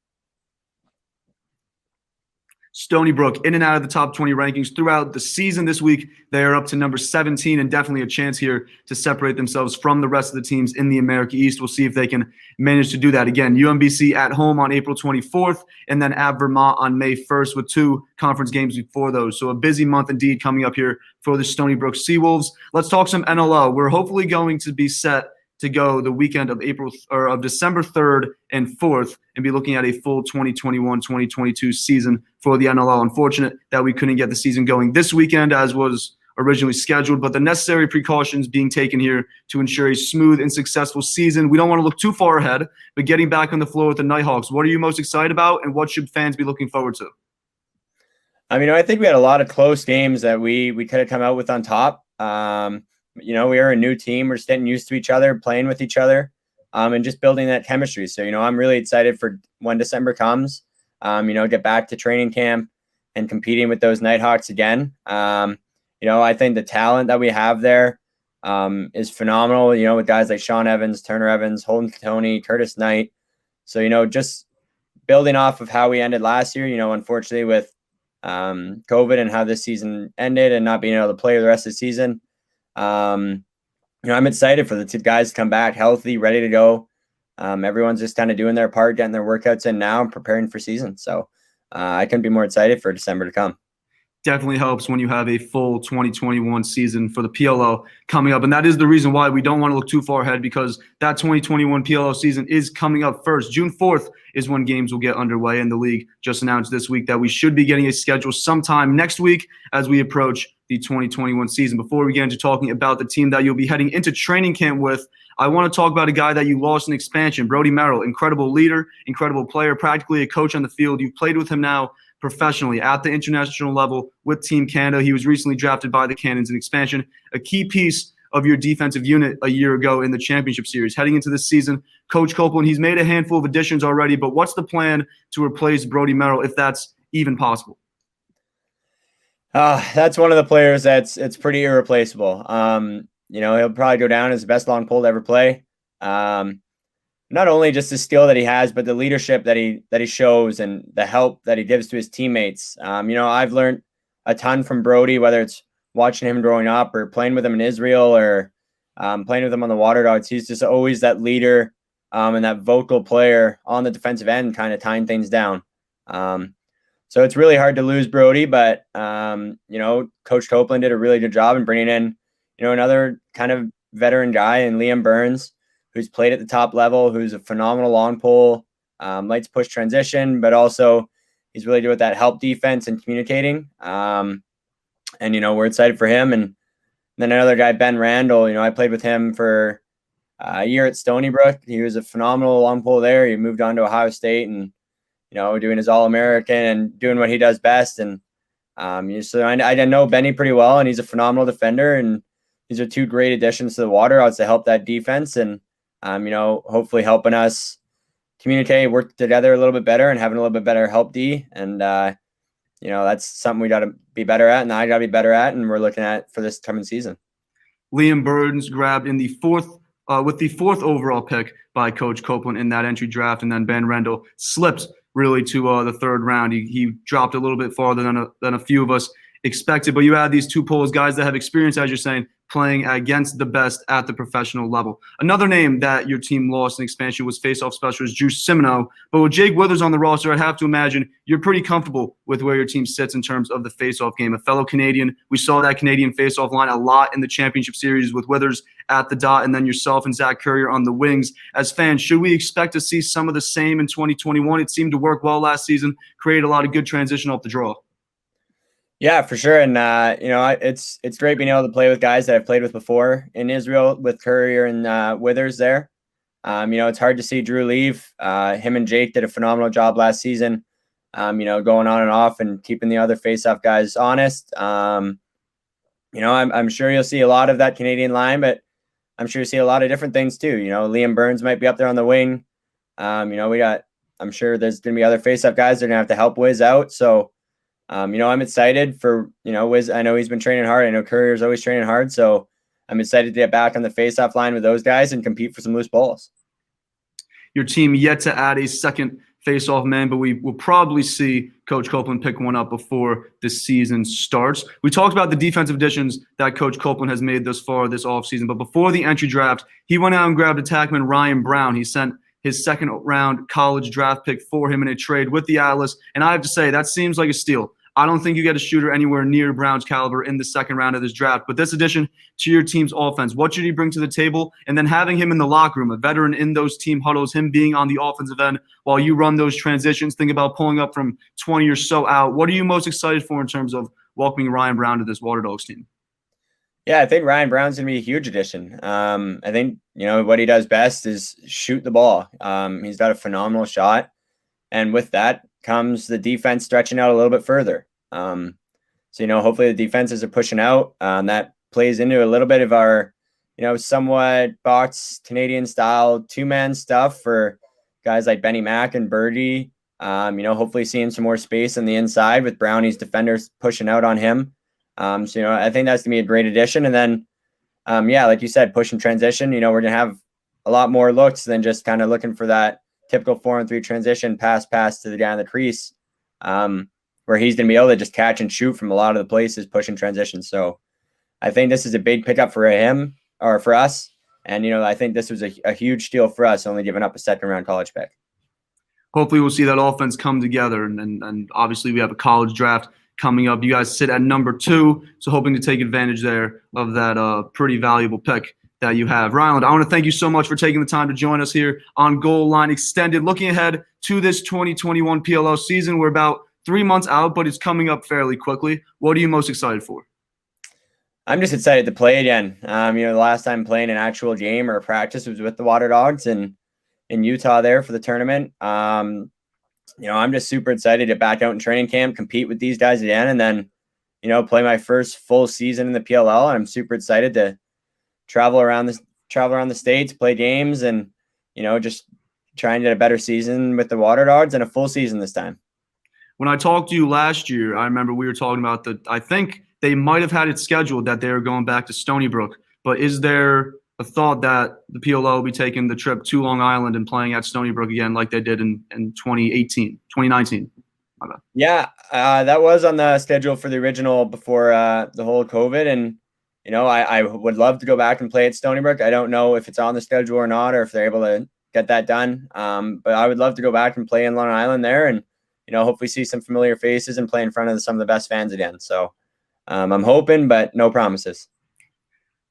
Stony Brook in and out of the top 20 rankings throughout the season. This week, they are up to number 17 and definitely a chance here to separate themselves from the rest of the teams in the America East. We'll see if they can manage to do that. Again, UMBC at home on April 24th and then at Vermont on May 1st with 2 conference games before those. So a busy month indeed coming up here for the Stony Brook Seawolves. Let's talk some NLL. We're hopefully going to be set to go the weekend of December 3rd and 4th and be looking at a full 2021-2022 season for the NLL. Unfortunate that we couldn't get the season going this weekend as was originally scheduled, but the necessary precautions being taken here to ensure a smooth and successful season. We don't want to look too far ahead, but getting back on the floor with the Knighthawks, what are you most excited about and what should fans be looking forward to? I think we had a lot of close games that we could have come out with on top. We are a new team. We're just getting used to each other, playing with each other, and just building that chemistry. So, I'm really excited for when December comes, get back to training camp and competing with those Knighthawks again. I think the talent that we have there is phenomenal, with guys like Sean Evans, Turner Evans, Holden Tony, Curtis Knight. So, just building off of how we ended last year, unfortunately with COVID and how this season ended and not being able to play the rest of the season. I'm excited for the 2 guys to come back healthy, ready to go. Everyone's just kind of doing their part, getting their workouts in now and preparing for season. So I couldn't be more excited for December to come. Definitely helps when you have a full 2021 season for the PLO coming up. And that is the reason why we don't want to look too far ahead, because that 2021 PLO season is coming up first. June 4th is when games will get underway, and the league just announced this week that we should be getting a schedule sometime next week as we approach the 2021 season. Before we get into talking about the team that you'll be heading into training camp with, I want to talk about a guy that you lost in expansion, Brody Merrill. Incredible leader, incredible player, practically a coach on the field. You've played with him now professionally at the international level with Team Canada. He was recently drafted by the Cannons in expansion, a key piece of your defensive unit a year ago in the championship series. Heading into this season, Coach Copeland, he's made a handful of additions already, but what's the plan to replace Brody Merrill if that's even possible? That's one of the players it's pretty irreplaceable. He'll probably go down as the best long pole to ever play. Not only just the skill that he has, but the leadership that he shows and the help that he gives to his teammates. I've learned a ton from Brody, whether it's watching him growing up or playing with him in Israel or playing with him on the Waterdogs. He's just always that leader and that vocal player on the defensive end, kind of tying things down. So it's really hard to lose Brody, but Coach Copeland did a really good job in bringing in, another kind of veteran guy in Liam Burns, who's played at the top level, who's a phenomenal long pole, likes push transition, but also he's really good with that help defense and communicating. And we're excited for him. And then another guy, Ben Randall, I played with him for a year at Stony Brook. He was a phenomenal long pole there. He moved on to Ohio State and, doing his All-American and doing what he does best. And so I know Benny pretty well, and he's a phenomenal defender. And these are 2 great additions to the Waterdogs to help that defense and, hopefully helping us communicate, work together a little bit better and having a little bit better help D. And, that's something we got to be better at and I got to be better at, and we're looking at for this coming season. Liam Burns grabbed in the 4th with the 4th overall pick by Coach Copeland in that entry draft, and then Ben Randall slipped really to the 3rd round. He dropped a little bit farther than a few of us expected. But you had these 2 poles, guys that have experience, as you're saying, playing against the best at the professional level. Another name that your team lost in expansion was faceoff specialist Drew Simino. But with Jake Withers on the roster, I have to imagine you're pretty comfortable with where your team sits in terms of the faceoff game. A fellow Canadian, we saw that Canadian faceoff line a lot in the championship series with Withers at the dot and then yourself and Zach Courier on the wings. As fans, should we expect to see some of the same in 2021? It seemed to work well last season, create a lot of good transition off the draw. Yeah, for sure. And, it's great being able to play with guys that I've played with before in Israel with Courier and Withers there. It's hard to see Drew leave. Him and Jake did a phenomenal job last season, going on and off and keeping the other faceoff guys honest. I'm sure you'll see a lot of that Canadian line, but I'm sure you'll see a lot of different things too. Liam Burns might be up there on the wing. I'm sure there's going to be other faceoff guys that are going to have to help Wiz out. So, I'm excited for, Wiz. I know he's been training hard. I know Courier's always training hard. So I'm excited to get back on the faceoff line with those guys and compete for some loose balls. Your team yet to add a second faceoff man, but we will probably see Coach Copeland pick one up before the season starts. We talked about the defensive additions that Coach Copeland has made thus far this offseason, but before the entry draft, he went out and grabbed attackman Ryan Brown. He sent his second-round college draft pick for him in a trade with the Atlas, and I have to say, that seems like a steal. I don't think you get a shooter anywhere near Brown's caliber in the second round of this draft. But this addition to your team's offense, what should he bring to the table? And then having him in the locker room, a veteran in those team huddles, him being on the offensive end while you run those transitions, think about pulling up from 20 or so out. What are you most excited for in terms of welcoming Ryan Brown to this Waterdogs team? Yeah, I think Ryan Brown's going to be a huge addition. I think, what he does best is shoot the ball. He's got a phenomenal shot. And with that comes the defense stretching out a little bit further. Hopefully the defenses are pushing out. That plays into a little bit of our, somewhat box Canadian style two-man stuff for guys like Benny Mack and Birdie. Hopefully seeing some more space on the inside with Brownie's defenders pushing out on him. I think that's going to be a great addition. And then, like you said, push and transition, we're going to have a lot more looks than just kind of looking for that typical 4-on-3 transition pass to the guy in the crease, where he's going to be able to just catch and shoot from a lot of the places, push and transition. So I think this is a big pickup for him or for us. And, I think this was a huge steal for us, only giving up a second-round college pick. Hopefully we'll see that offense come together. And obviously we have a college draft coming up. You guys sit at number 2, so hoping to take advantage there of that pretty valuable pick that you have. Ryland, I want to thank you so much for taking the time to join us here on Goal Line Extended. Looking ahead to this 2021 PLL season, we're about 3 months out, but it's coming up fairly quickly. What are you most excited for? I'm just excited to play again. The last time playing an actual game or a practice was with the Waterdogs in Utah there for the tournament. I'm just super excited to get back out in training camp, compete with these guys again, and then, play my first full season in the PLL. And I'm super excited to travel around the States, play games, and, just try and get a better season with the Waterdogs and a full season this time. When I talked to you last year, I remember we were talking about I think they might have had it scheduled that they were going back to Stony Brook, but is there a thought that the PLO will be taking the trip to Long Island and playing at Stony Brook again like they did in 2019? Yeah, that was on the schedule for the original before the whole COVID. And, I would love to go back and play at Stony Brook. I don't know if it's on the schedule or not, or if they're able to get that done. But I would love to go back and play in Long Island there and, hopefully see some familiar faces and play in front of some of the best fans again. So I'm hoping, but no promises.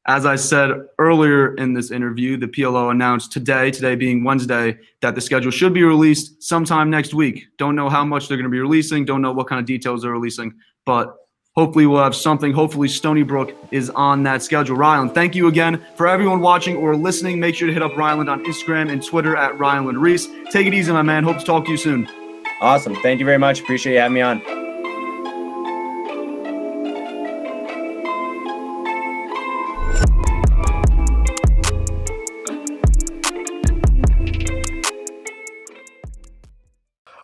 As I said earlier in this interview, the PLO announced today being Wednesday, that the schedule should be released sometime next week. Don't know how much they're going to be releasing. Don't know what kind of details they're releasing, but hopefully we'll have something. Hopefully Stony Brook is on that schedule. Ryland, thank you again. For everyone watching or listening, make sure to hit up Ryland on Instagram and Twitter at Ryland Rees. Take it easy, my man. Hope to talk to you soon. Awesome. Thank you very much. Appreciate you having me on.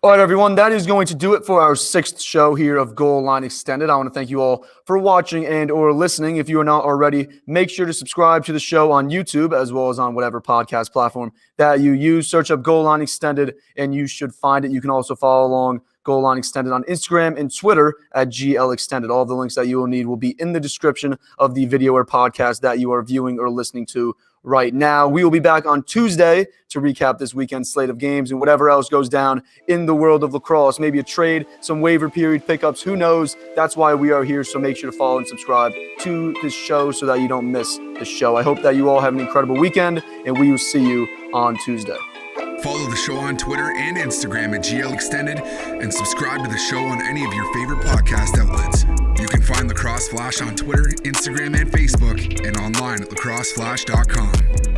All right, everyone, that is going to do it for our 6th show here of Goal Line Extended. I want to thank you all for watching and or listening. If you are not already, make sure to subscribe to the show on YouTube as well as on whatever podcast platform that you use. Search up Goal Line Extended and you should find it. You can also follow along Goal Line Extended on Instagram and Twitter at GL Extended. All the links that you will need will be in the description of the video or podcast that you are viewing or listening to right now. We will be back on Tuesday to recap this weekend's slate of games and whatever else goes down in the world of lacrosse. Maybe a trade, some waiver period pickups, who knows? That's why we are here, so make sure to follow and subscribe to this show so that you don't miss the show. I hope that you all have an incredible weekend, and we will see you on Tuesday. Follow the show on Twitter and Instagram at GL Extended and subscribe to the show on any of your favorite podcast outlets. You can find Lacrosse Flash on Twitter, Instagram, and Facebook, and online at lacrosseflash.com.